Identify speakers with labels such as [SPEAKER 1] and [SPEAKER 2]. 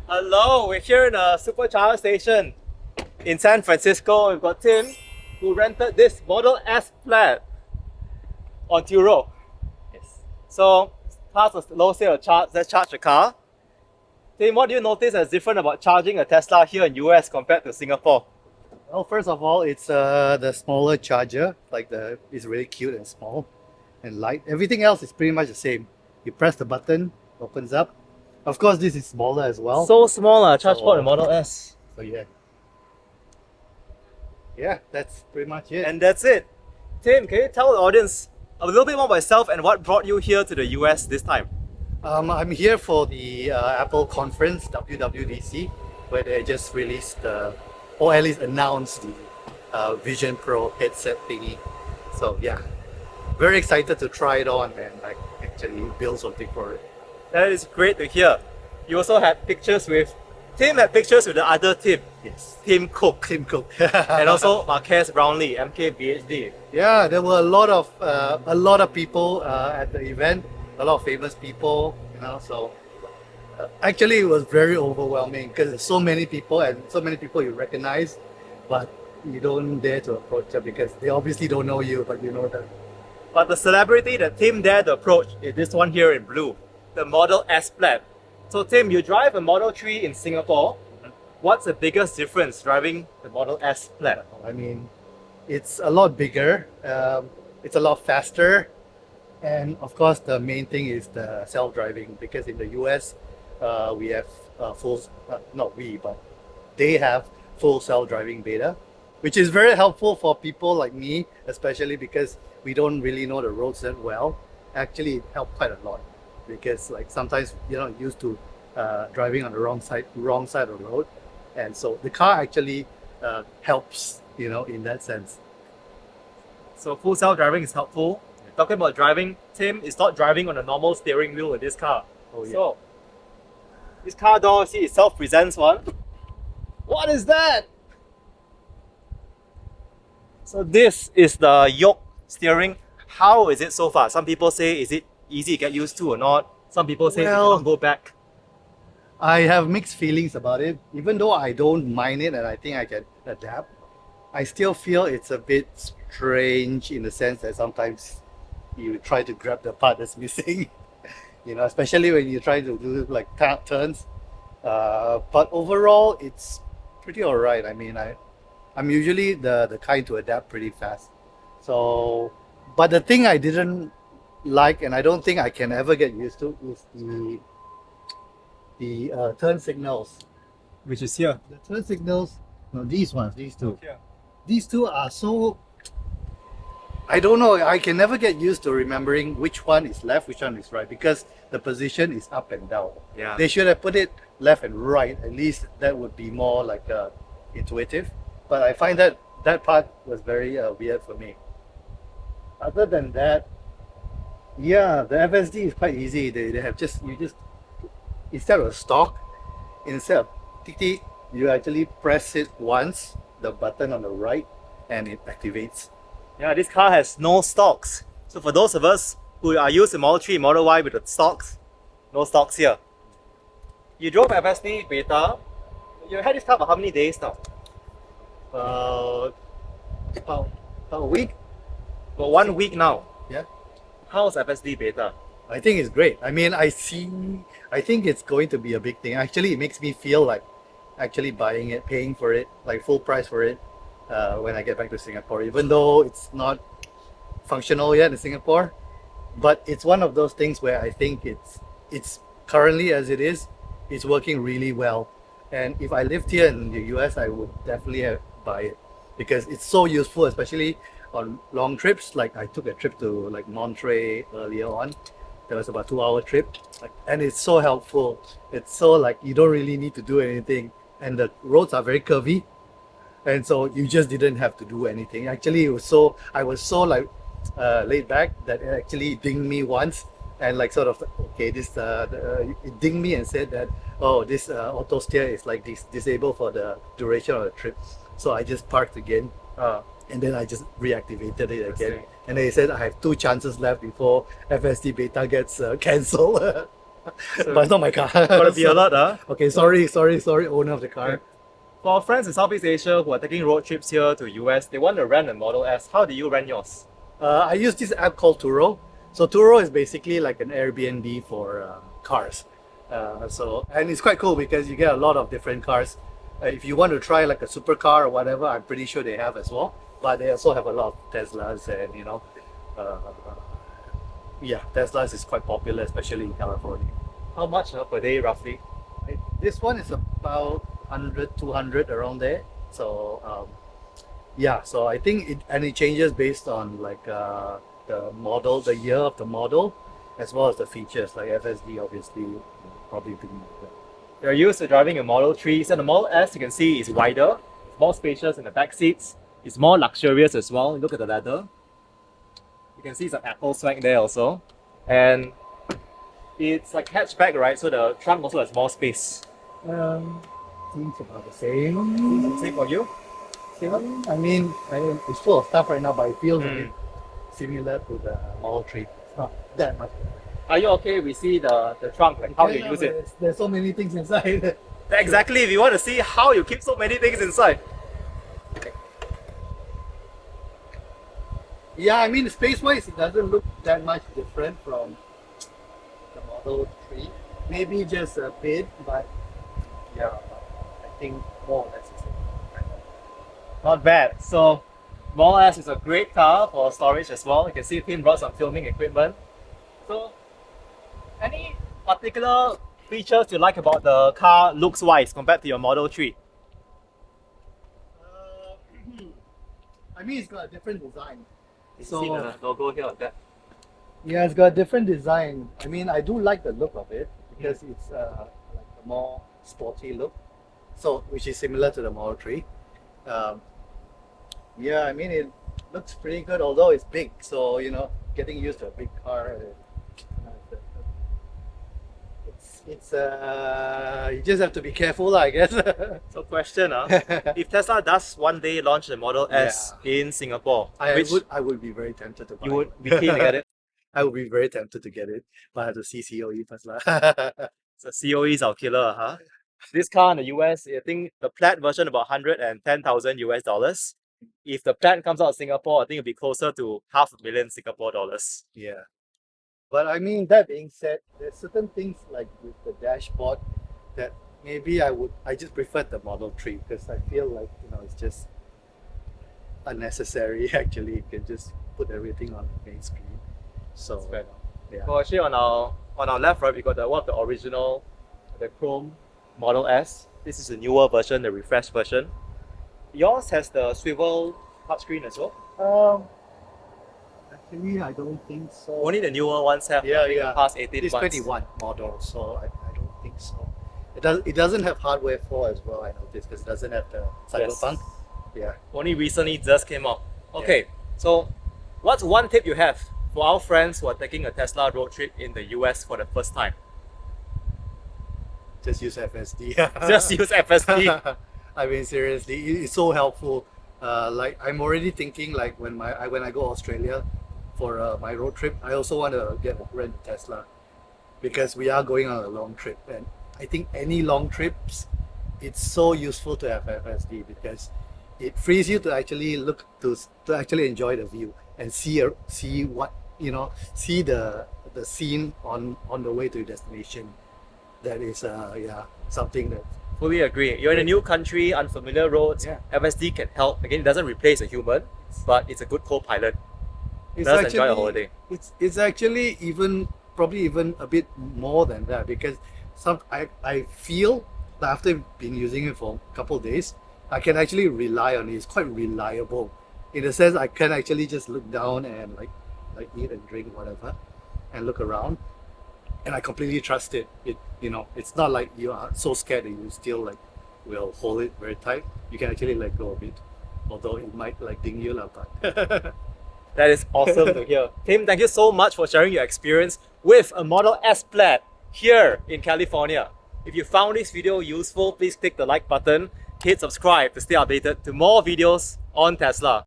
[SPEAKER 1] Hello, we're here in a supercharger station in San Francisco. We've got Tim, who rented this Model S Plaid on Turo. Yes. So, past a low state of charge, let's charge the car. Tim, what do you notice as different about charging a Tesla here in US compared to Singapore?
[SPEAKER 2] Well, first of all, it's the smaller charger. It's really cute and small and light. Everything else is pretty much the same. You press the button, opens up. Of course, this is smaller as well.
[SPEAKER 1] So small, charge
[SPEAKER 2] So-
[SPEAKER 1] port in Model S.
[SPEAKER 2] So yeah, that's pretty much it.
[SPEAKER 1] And that's it. Tim, can you tell the audience a little bit more about yourself and what brought you here to the US this time?
[SPEAKER 2] I'm here for the Apple conference, WWDC, where they just released or at least announced the Vision Pro headset thingy. So yeah, very excited to try it on and like actually build something for it.
[SPEAKER 1] That is great to hear. You also had pictures with Tim had pictures with the other Tim,
[SPEAKER 2] Yes,
[SPEAKER 1] Tim Cook,
[SPEAKER 2] Tim Cook.
[SPEAKER 1] and also Marquez Brownlee, MKBHD.
[SPEAKER 2] Yeah, there were a lot of people at the event, a lot of famous people, So actually, it was very overwhelming because there's so many people and so many people you recognize, but you don't dare to approach them because they obviously don't know you, but you know them.
[SPEAKER 1] But the celebrity that Tim dared to approach is this one here in blue, the Model S Plaid. So Tim, you drive a Model 3 in Singapore. What's the biggest difference driving the Model S Plaid?
[SPEAKER 2] I mean, it's a lot bigger, it's a lot faster, and of course, the main thing is the self-driving because in the US, we have not we, but they have full self-driving beta, which is very helpful for people like me, especially because we don't really know the roads that well. Actually, it helped quite a lot because like sometimes you're not used to driving on the wrong side of the road, and so the car actually helps, in that sense.
[SPEAKER 1] So full self-driving is helpful. Talking about driving, Tim is not driving on a normal steering wheel in this car.
[SPEAKER 2] Oh yeah.
[SPEAKER 1] So, this car door, see, itself presents one. What is that? So this is the yoke steering. How is it so far? Some people say, is it easy to get used to or not? Some people say,
[SPEAKER 2] Well-
[SPEAKER 1] you cannot go back.
[SPEAKER 2] I have mixed feelings about it. Even though I don't mind it and I think I can adapt, I still feel it's a bit strange in the sense that sometimes you try to grab the part that's missing, especially when you try to do like turns. But overall, it's pretty alright. I mean, I'm usually the kind to adapt pretty fast. So, but the thing I didn't like, and I don't think I can ever get used to, is the turn signals.
[SPEAKER 1] Which is here.
[SPEAKER 2] The turn signals, no, these two.
[SPEAKER 1] Here.
[SPEAKER 2] These two are so. I don't know. I can never get used to remembering which one is left, which one is right, because the position is up and down.
[SPEAKER 1] Yeah.
[SPEAKER 2] They should have put it left and right. At least that would be more like intuitive. But I find that part was very weird for me. Other than that, yeah, the FSD is quite easy. They have you just instead of instead of tick tick, you actually press it once, the button on the right, and it activates.
[SPEAKER 1] Yeah, this car has no stocks. So for those of us who are used to Model 3, Model Y with the stocks, no stocks here. You drove FSD beta. You had this car for how many days now?
[SPEAKER 2] About a week.
[SPEAKER 1] For 1 week now.
[SPEAKER 2] Yeah.
[SPEAKER 1] How's FSD beta?
[SPEAKER 2] I think it's great. I mean, I think it's going to be a big thing. Actually, it makes me feel like actually buying it, paying for it, like full price for it when I get back to Singapore, even though it's not functional yet in Singapore. But it's one of those things where I think it's currently as it is, it's working really well. And if I lived here in the US, I would definitely buy it because it's so useful, especially on long trips. Like I took a trip to like Monterey earlier on. That was about 2 hour trip, and it's so helpful. It's so like you don't really need to do anything, and the roads are very curvy, and so you just didn't have to do anything. Actually, I was so like laid back that it actually dinged me once, and like sort of okay, it dinged me and said that this auto steer is like disabled for the duration of the trip. So I just parked again, and then I just reactivated it again. And they said I have 2 chances left before FSD beta gets cancelled. but it's not my car.
[SPEAKER 1] Gotta be alert, huh?
[SPEAKER 2] Okay, sorry, owner of the car.
[SPEAKER 1] Okay. For our friends in Southeast Asia who are taking road trips here to US, they want to rent a Model S. How do you rent yours?
[SPEAKER 2] I use this app called Turo. So Turo is basically like an Airbnb for cars. And it's quite cool because you get a lot of different cars. If you want to try like a supercar or whatever, I'm pretty sure they have as well. But they also have a lot of Teslas and Teslas is quite popular, especially in California.
[SPEAKER 1] How much per day roughly?
[SPEAKER 2] This one is about 100, 200 around there. So so I think it changes based on like the model, the year of the model, as well as the features. Like FSD, obviously, probably be better.
[SPEAKER 1] You're used to driving a Model 3, so the Model S you can see is wider, more spacious in the back seats. It's more luxurious as well. Look at the leather. You can see some Apple swag there also. And it's like hatchback, right? So the trunk also has more space.
[SPEAKER 2] Seems about the same.
[SPEAKER 1] Same for you?
[SPEAKER 2] I mean, it's full of stuff right now, but it feels a bit similar to the Model 3. It's not that much.
[SPEAKER 1] Are you okay? We see the trunk, like how you use it.
[SPEAKER 2] There's so many things inside.
[SPEAKER 1] Exactly, if you want to see how you keep so many things inside.
[SPEAKER 2] Yeah, I mean, space-wise, it doesn't look that much different from the Model 3. Maybe just a bit, but yeah, I think more or less the same.
[SPEAKER 1] Not bad. So, Model S is a great car for storage as well. You can see Tim brought some filming equipment. So, any particular features you like about the car looks-wise compared to your Model 3?
[SPEAKER 2] I mean, it's got a different design.
[SPEAKER 1] You see the logo here like that.
[SPEAKER 2] Yeah, it's got a different design. I mean, I do like the look of it because it's like a more sporty look. So, which is similar to the Model 3. Yeah, I mean, it looks pretty good, although it's big. So, getting used to a big car, you just have to be careful, I guess.
[SPEAKER 1] So, question, if Tesla does one day launch the Model S in Singapore,
[SPEAKER 2] I would be very tempted to buy
[SPEAKER 1] you would be keen to get it?
[SPEAKER 2] I would be very tempted to get it, but I have to see COE first.
[SPEAKER 1] So COEs are killer, huh? This car in the US, I think the Plaid version about 110,000 US dollars. If the Plaid comes out of Singapore, I think it'll be closer to $500,000 Singapore dollars.
[SPEAKER 2] Yeah. But I mean, that being said, there's certain things like with the dashboard that maybe I just prefer the Model 3 because I feel like, it's just unnecessary actually. You can just put everything on the main screen. So,
[SPEAKER 1] That's fair.
[SPEAKER 2] yeah.
[SPEAKER 1] Well, actually on our left, right, we got one of the original, the Chrome Model S. This is the newer version, the refreshed version. Yours has the swivel touchscreen as well?
[SPEAKER 2] Actually, I don't think so.
[SPEAKER 1] Only the newer ones have the past 18
[SPEAKER 2] It's
[SPEAKER 1] months.
[SPEAKER 2] 21 model, so I don't think so. It doesn't have hardware 4 as well, I noticed, because it doesn't have the Cyberpunk. Yeah.
[SPEAKER 1] Only recently just came out. Okay, so what's one tip you have for our friends who are taking a Tesla road trip in the US for the first time?
[SPEAKER 2] Just use FSD.
[SPEAKER 1] Just use FSD.
[SPEAKER 2] I mean, seriously, it's so helpful. Like I'm already thinking like when I go Australia for my road trip, I also want to rent a Tesla because we are going on a long trip, and I think any long trips, it's so useful to have FSD because it frees you to actually to actually enjoy the view and see what see the scene on the way to your destination. That is something that.
[SPEAKER 1] Fully agree. You're in a new country, unfamiliar roads. FSD can help. Again, it doesn't replace a human, but it's a good co-pilot. Enjoy a holiday.
[SPEAKER 2] It's actually probably even a bit more than that because I feel that after been using it for a couple of days, I can actually rely on it. It's quite reliable in the sense I can actually just look down and like eat and drink whatever and look around, and I completely trust it. It's not like you are so scared that you still will hold it very tight. You can actually let go of it, although it might ding you a lot.
[SPEAKER 1] That is awesome to hear. Tim, thank you so much for sharing your experience with a Model S Plaid here in California. If you found this video useful, please click the like button, hit subscribe to stay updated to more videos on Tesla.